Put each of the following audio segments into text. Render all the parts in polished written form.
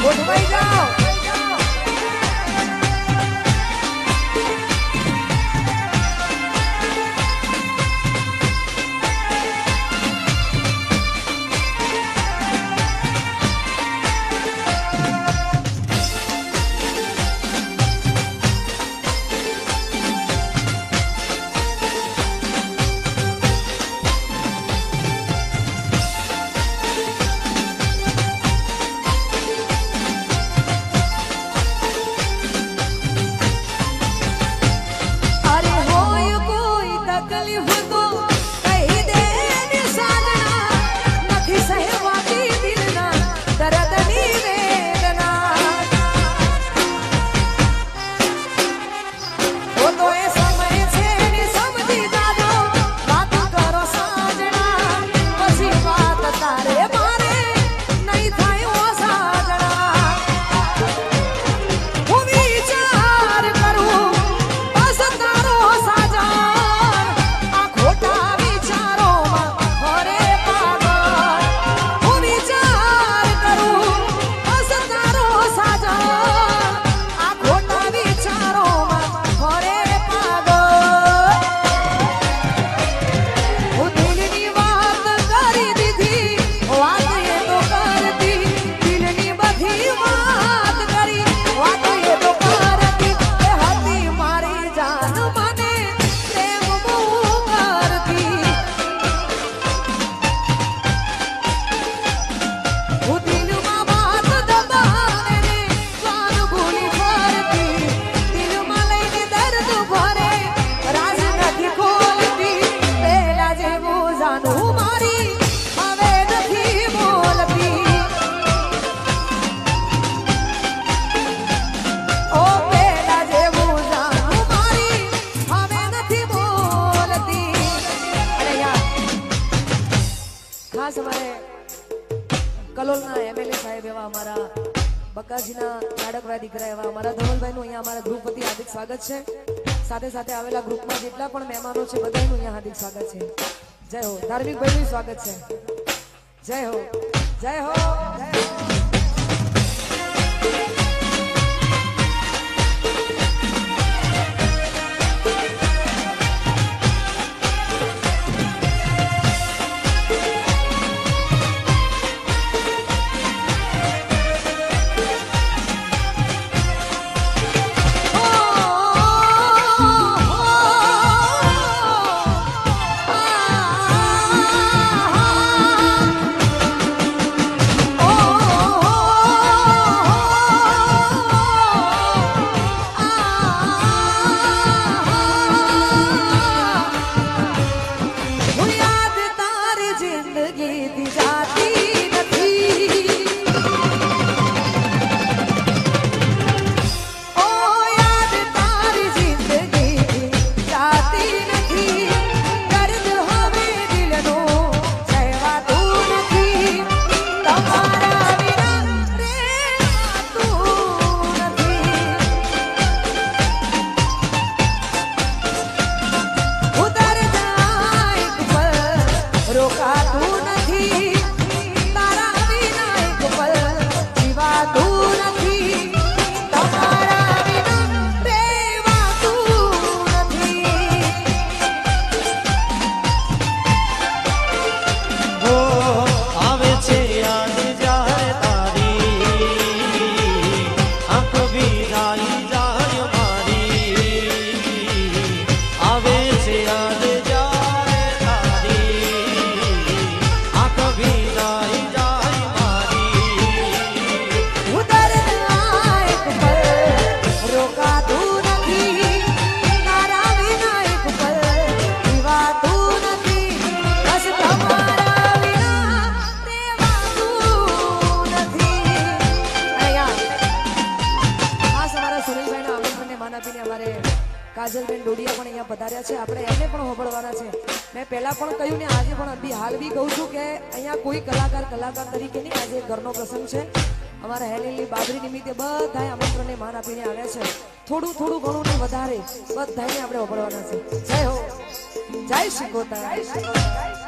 ગોઠવાઈ જાઓ કલોલના એમએલએ સાહેબ એવા અમારા બકાજીના લાડકવા દીકરા એવા અમારા ધવલભાઈનું અહીંયા અમારા ગ્રુપ વતી હાર્દિક સ્વાગત છે સાથે સાથે આવેલા ગ્રુપમાં જેટલા પણ મહેમાનો છે બધાનું અહીંયા હાર્દિક સ્વાગત છે જય હો ધાર્મિક ભાઈનું સ્વાગત છે જય હો જય હો જય હો કાજલબેન ડોડિયા પણ અહીંયા પધાર્યા છે આપણે એમને પણ હોબળવાના છે મેં પહેલા પણ કહ્યું ને આજે પણ હાલ બી કહું છું કે અહીંયા કોઈ કલાકાર તરીકે નહીં આજે ઘરનો પ્રસંગ છે અમારા હેલીલી બાબરી નિમિત્તે બધાએ આમંત્રણને માન આપીને આવ્યા છે થોડું ઘણું ને વધારે બધાને આપણે હોબળવાના છે જય હો જય શ્રી ગોતા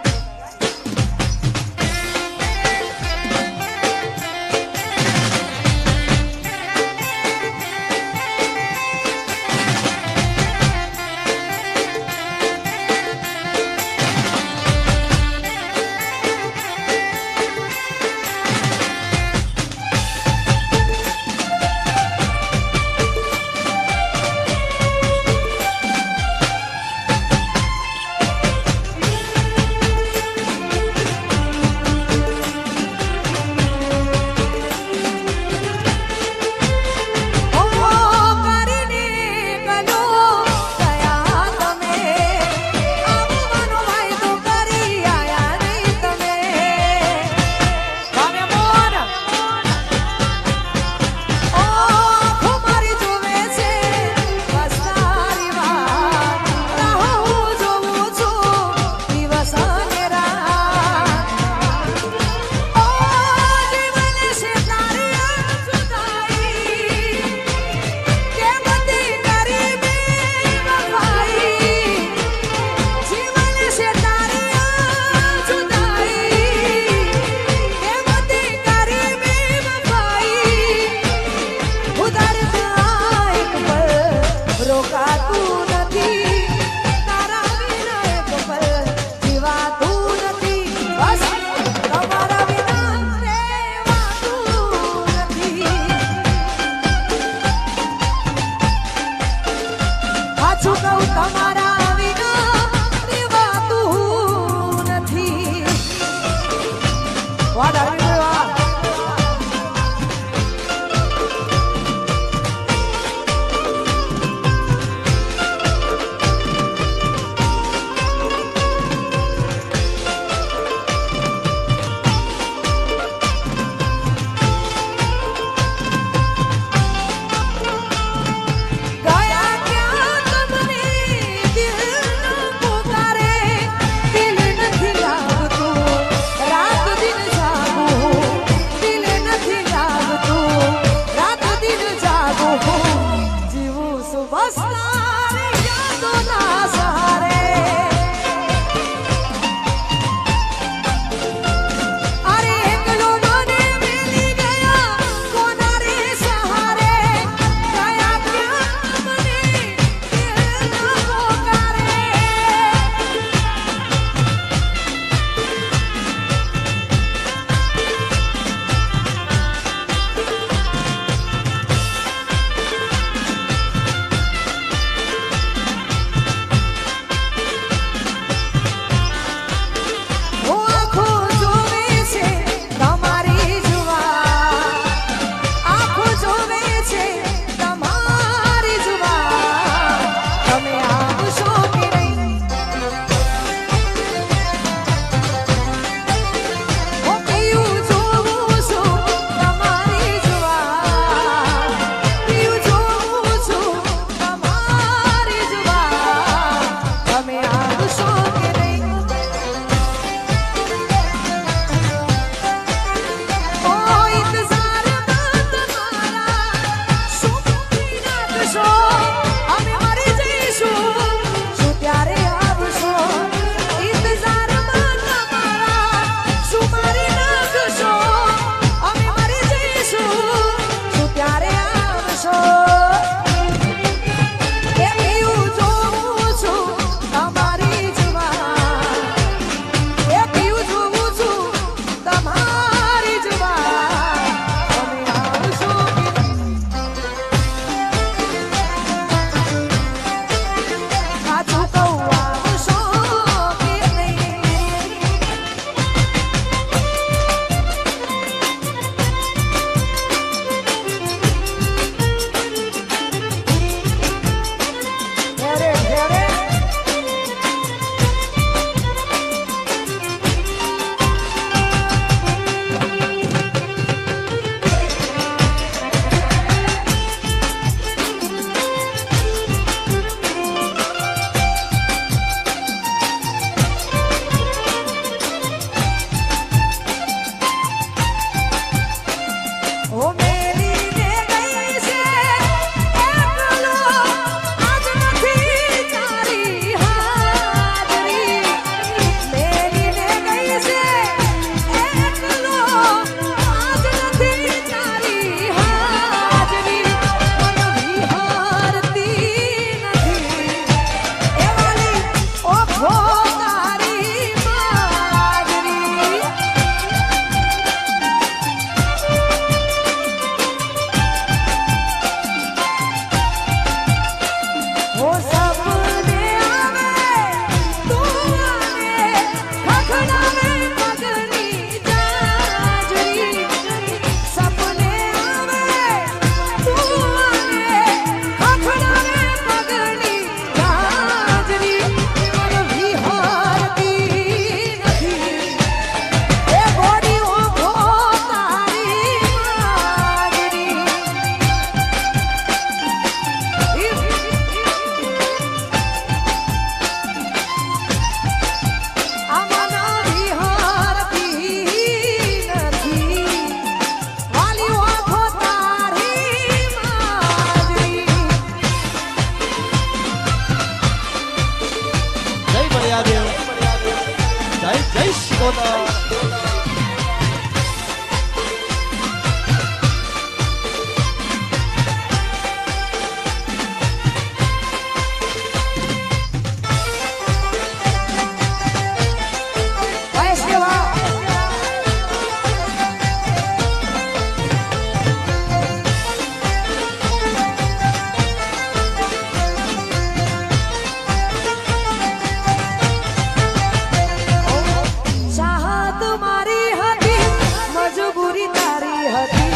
હતી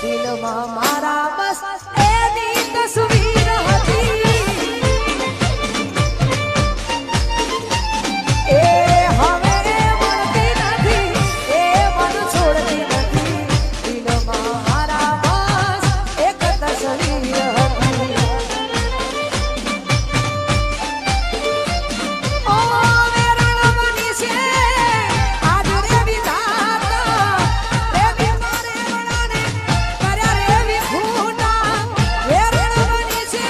દિલમાં મારા બસ એની તસવીર હતી એ હવે મળતી નથી એ મન છોડતી નથી દિલમાં મારા બસ એક તસવીર હતી ઓ વેરણ બની છે આજ રે વિધાતા રે મારે વણાને કર્યા રે વિખૂટા વેરણ બની છે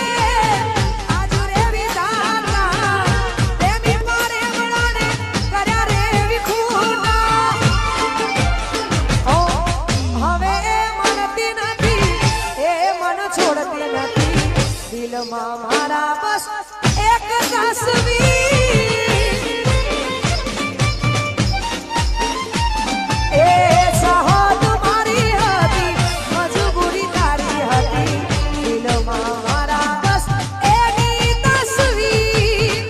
આજ રે વિધાતા રે મારે વણાને કર્યા રે વિખૂટા ઓ હવે મળતી નથી એ મન છોડતી નથી દિલમાં મારા બસ એક તસવીર એ સહદ મારી હતી મજબૂરી તારી હતી દિલમાં મારા બસ એની તસવીર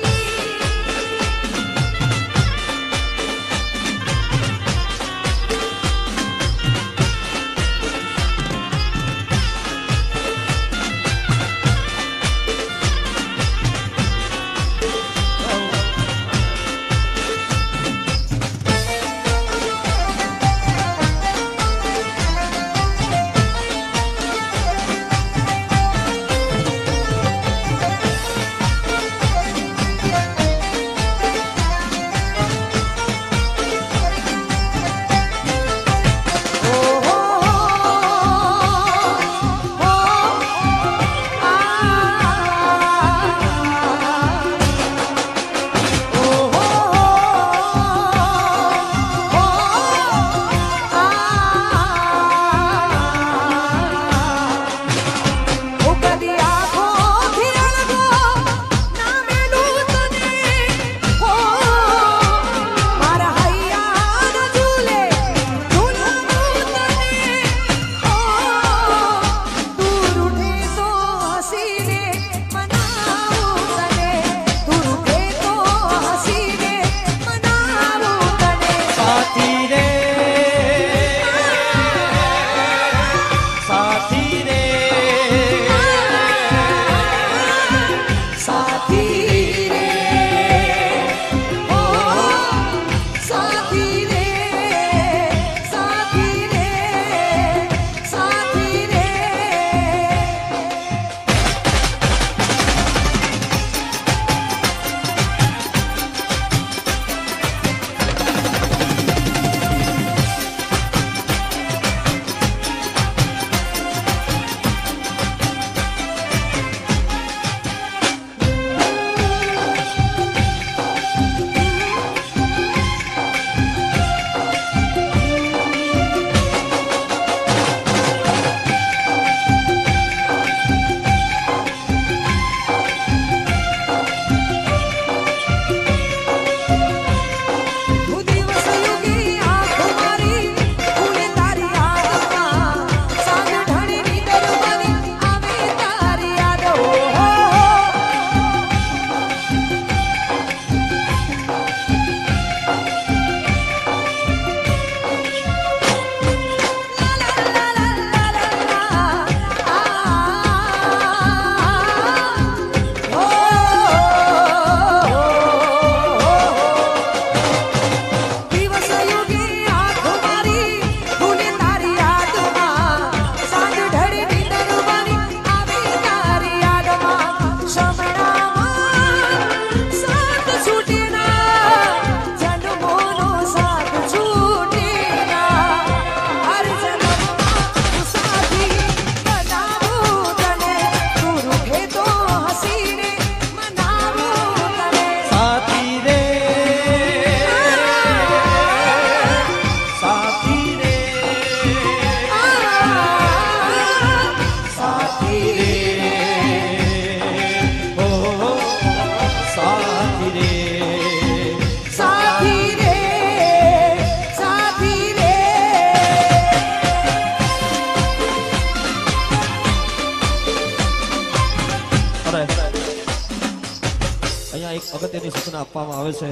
અહીંયા એક અગત્યની સૂચના આપવામાં આવે છે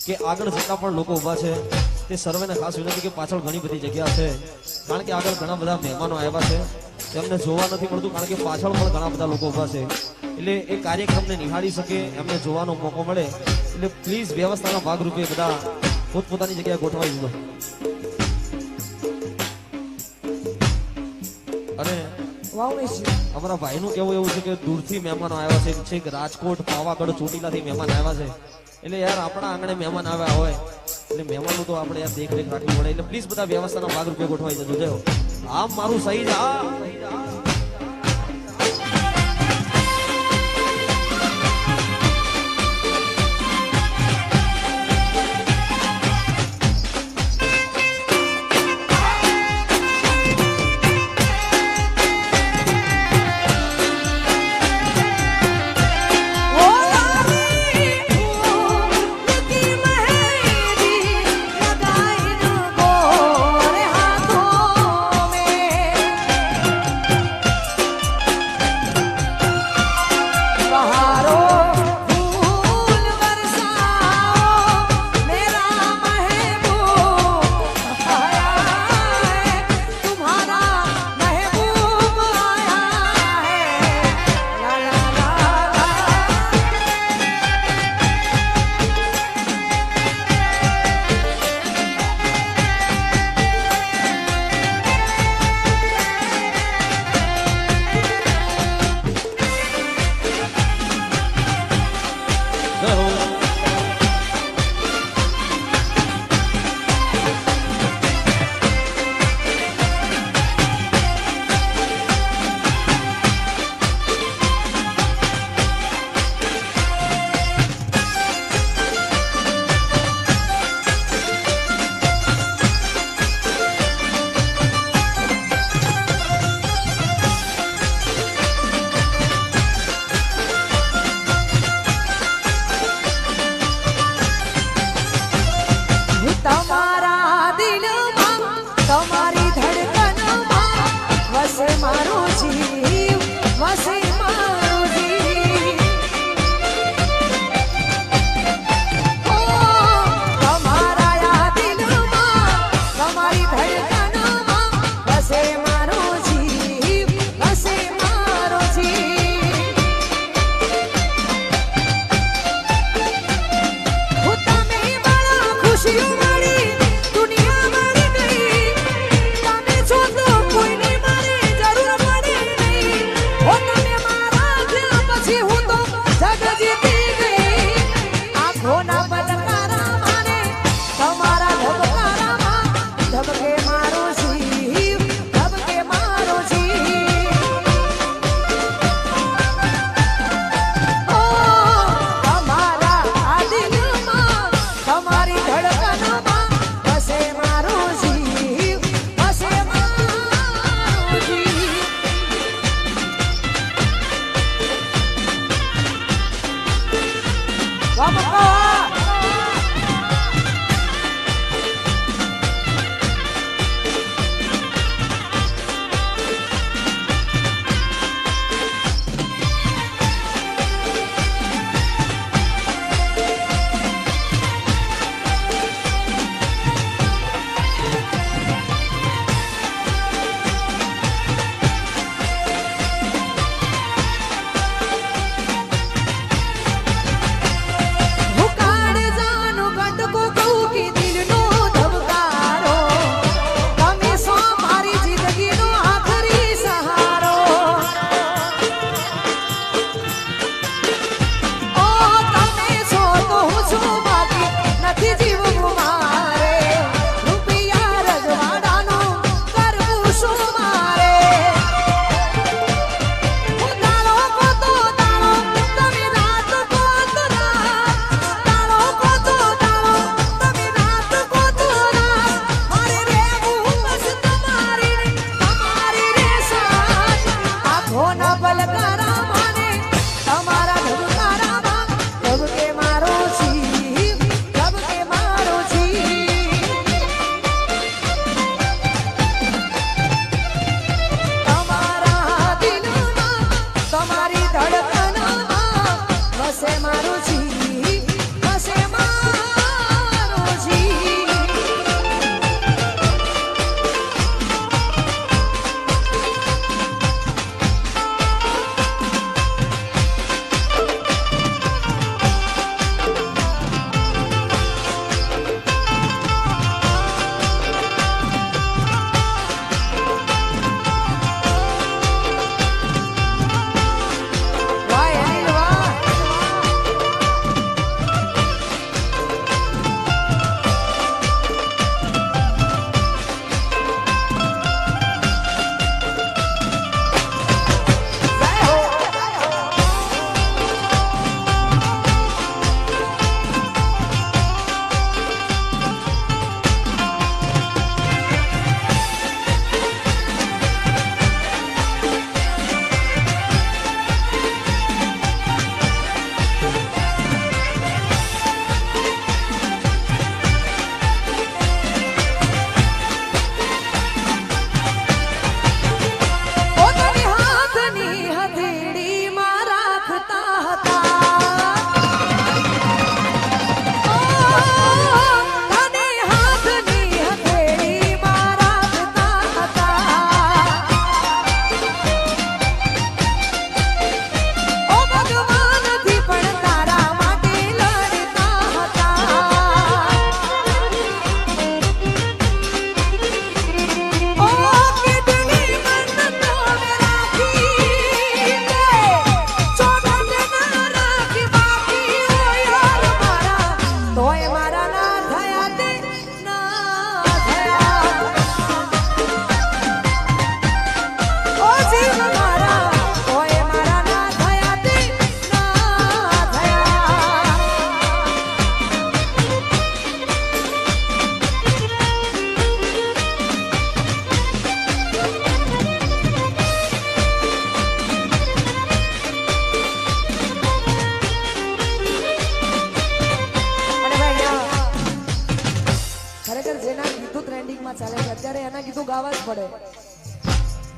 કે આગળ જેટલા પણ લોકો ઊભા છે તે સર્વેને ખાસ વિનંતી કે પાછળ ઘણી બધી જગ્યા છે, કારણ કે આગળ ઘણા બધા મહેમાનો આવ્યા છે, તેમને જોવા નથી મળતું, કારણ કે પાછળ પણ ઘણા બધા લોકો ઊભા છે, એટલે એ કાર્યક્રમને નિહાળી શકે, એમને જોવાનો મોકો મળે, એટલે પ્લીઝ વ્યવસ્થાના ભાગરૂપે બધા પોતપોતાની જગ્યાએ ગોઠવાઈ દીધો. અને અમારા ભાઈનું કેવું એવું છે કે દૂરથી મહેમાનો આવ્યા છે, છેક રાજકોટ, પાવાગઢ, ચોટીલાથી મહેમાન આવ્યા છે, એટલે યાર આપણા આંગણે મહેમાન આવ્યા હોય એટલે મહેમાનનું તો આપણે યાર દેખરેખ રાખવી પડે, એટલે પ્લીઝ બધા વ્યવસ્થાના ભાગરૂપે ગોઠવાઈ જજો. જયો આમ મારું સહી જ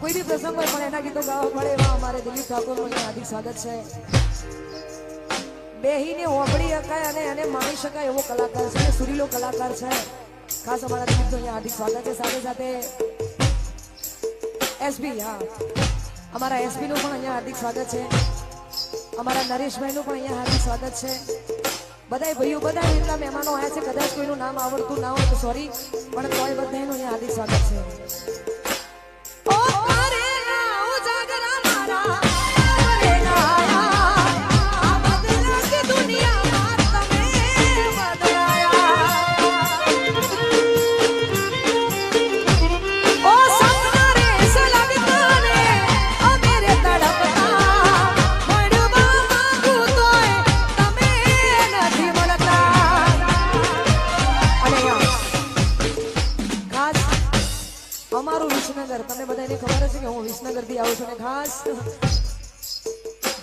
કોઈ બી પ્રસંગ હોય પણ એના ગીતો ગાવા પડે એવા અમારે દિલીપ ઠાકોરનું અહીંયા હાર્દિક સ્વાગત છે. બેહીને હોબળી શકાય અને એને માણી શકાય એવો કલાકાર છે, સુરીલો કલાકાર છે. ખાસ અમારા દિલીપનું અહીંયા હાર્દિક સ્વાગત છે. સાથે સાથે એસપી, હા, અમારા એસપી નું પણ અહીંયા હાર્દિક સ્વાગત છે. અમારા નરેશભાઈ નું પણ અહીંયા હાર્દિક સ્વાગત છે. બધા ભાઈઓ, બધા એટલા મહેમાનો આવ્યા છે, કદાચ કોઈનું નામ આવડતું ના હોય તો સોરી, પણ તોય બધાનું અહીંયા હાર્દિક સ્વાગત છે. અમારું વિસનગર, તમને બધાને ખબર હશે કે હું વિસનગર થી આવું છું, અને ખાસ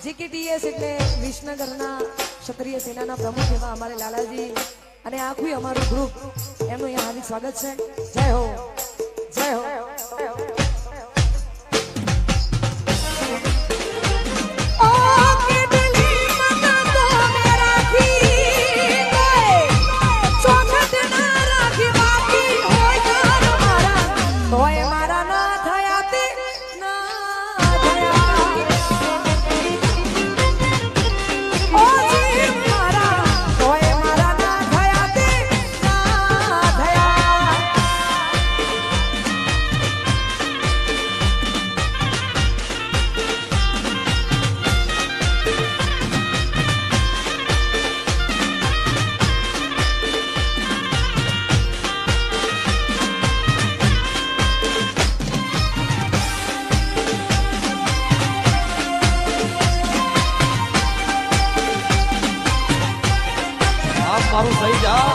જીકેટીએસ એટલે વિસનગરના ક્ષત્રિય સેનાના પ્રમુખ એવા અમારે લાલાજી અને આખું અમારું ગ્રુપ, એમનું અહીંયા હાર્દિક સ્વાગત છે. જય હો, જય હો. મારું થઈ જા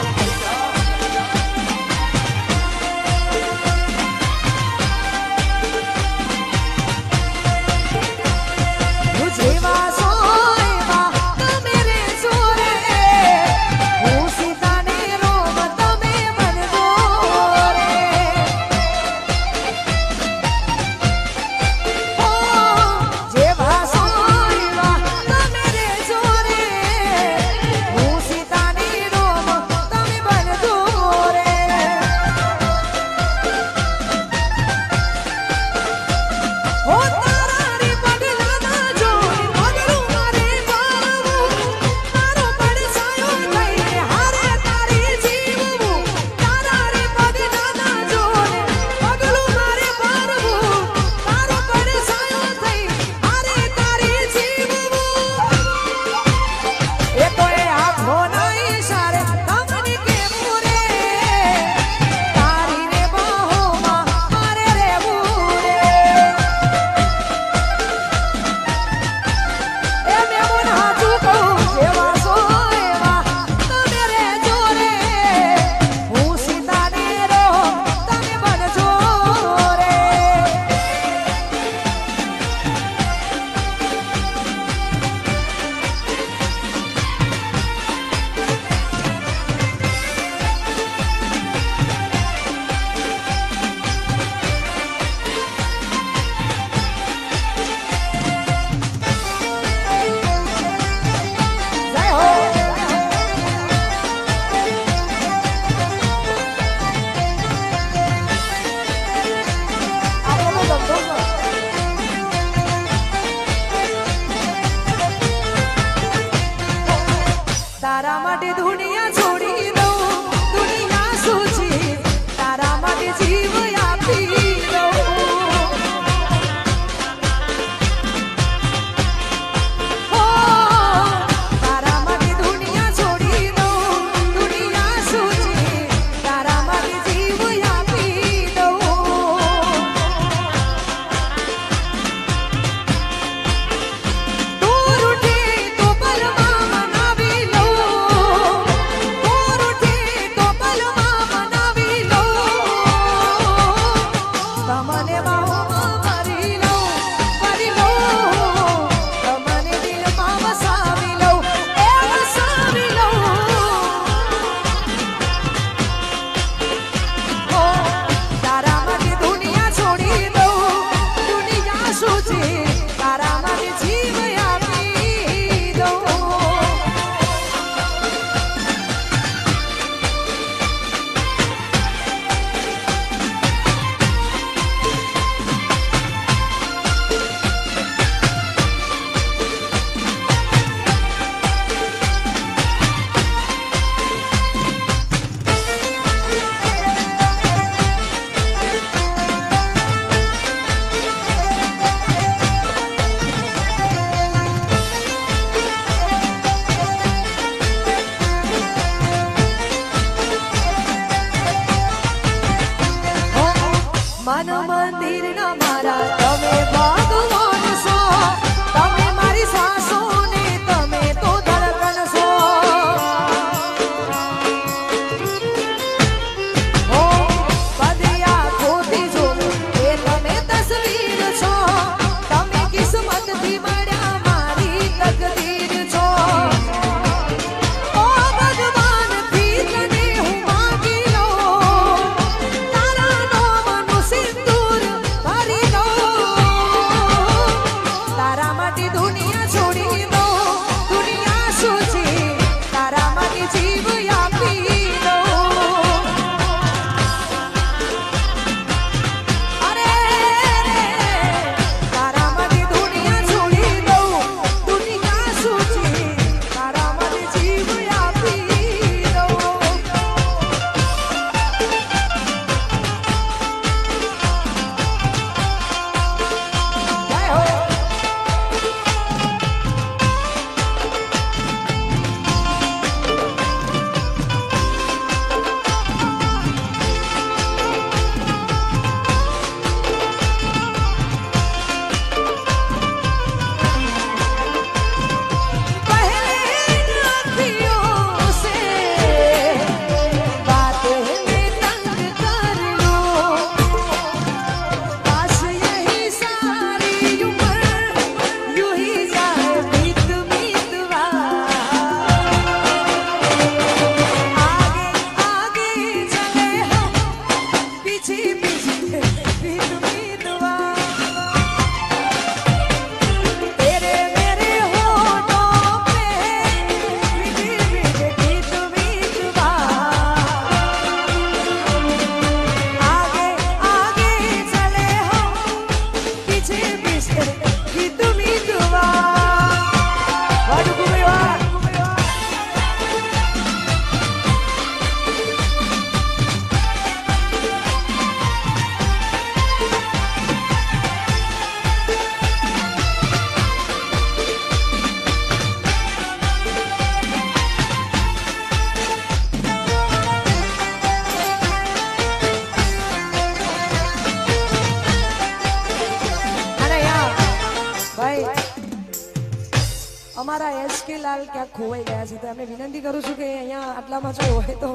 અમારા એસકે લાલ ક્યાંક ખોવાઈ ગયા છે તો એમને વિનંતી કરું છું કે અહીંયા આટલામાં જો હોય તો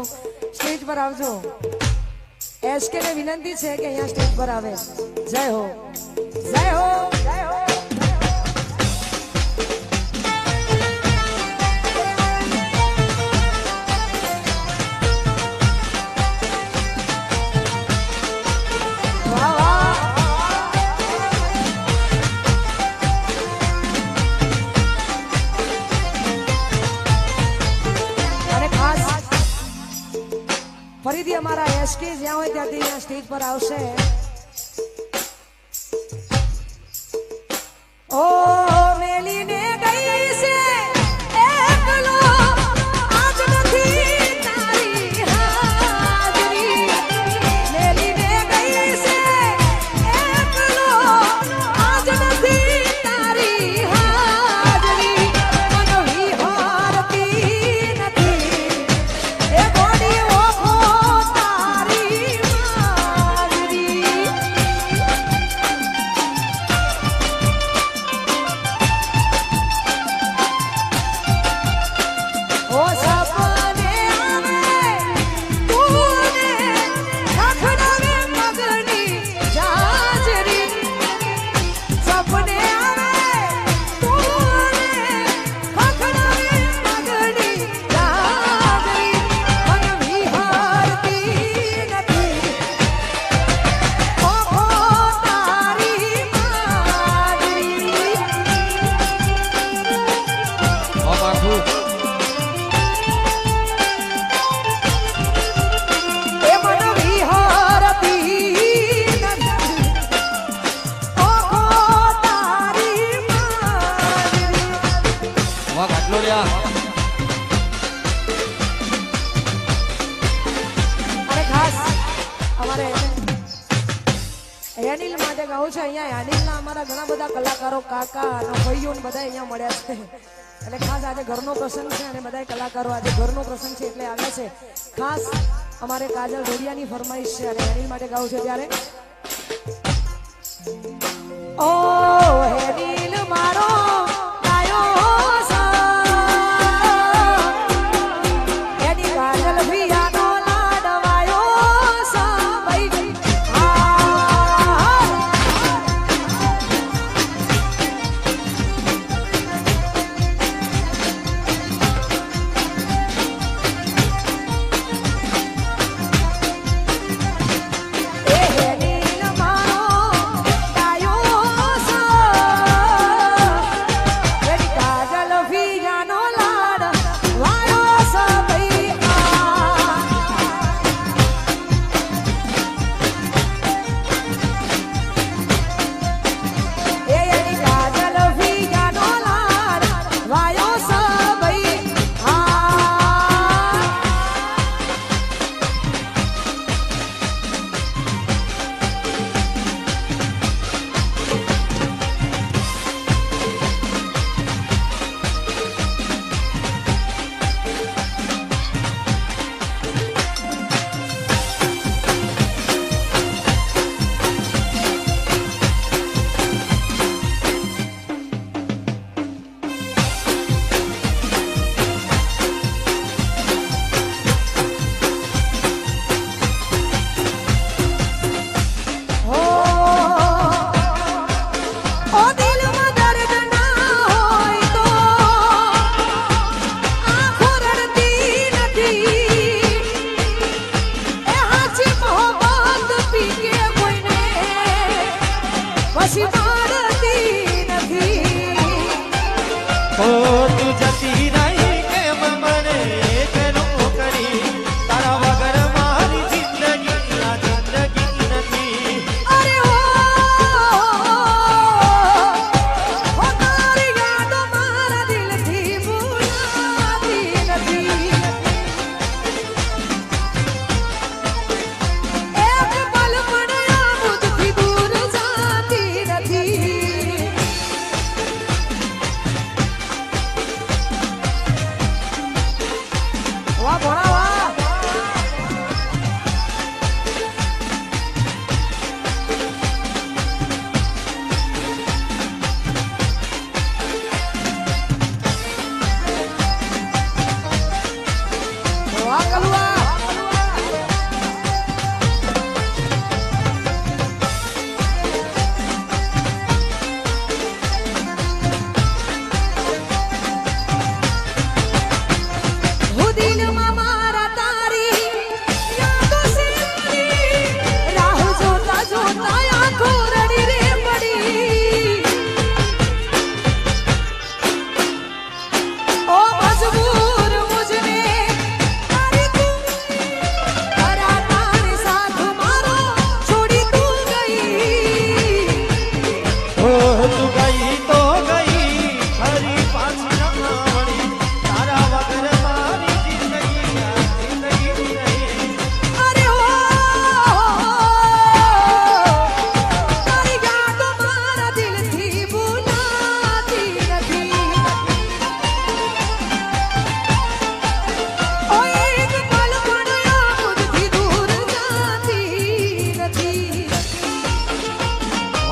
સ્ટેજ પર આવજો. એસકે ને વિનંતી છે કે અહીંયા સ્ટેજ પર આવે. જય હો, જય હો, જય હો. ફરીથી અમારા એસકે જ્યાં હોય ત્યાંથી અહીંયા સ્ટેજ પર આવશે. ઓ મેલીને ગઈ છે એકલો આજ નથી તારી હાજરી. મેલીને ગઈ છે એકલો આજ નથી તારી હાજરી. મનવી હારતી નથી એ ગોડી યાનિલ માટે ગાઉં છું. અહીંયા યાનિલના અમારા ઘણા બધા કલાકારો કાકા અને ભાઈઓ બધા અહીંયા મળ્યા છે એટલે ખાસ આજે ઘરનો પ્રસંગ છે અને બધા કલાકારો આજે ઘરનો પ્રસંગ છે એટલે આવ્યા છે. ખાસ અમારે કાજલ ઢોડિયાની ફરમાઈશ છે અને યાનિલ માટે ગાઉં છે ત્યારે ઓ યાનિલ મારો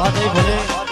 વાત નહીં ભલે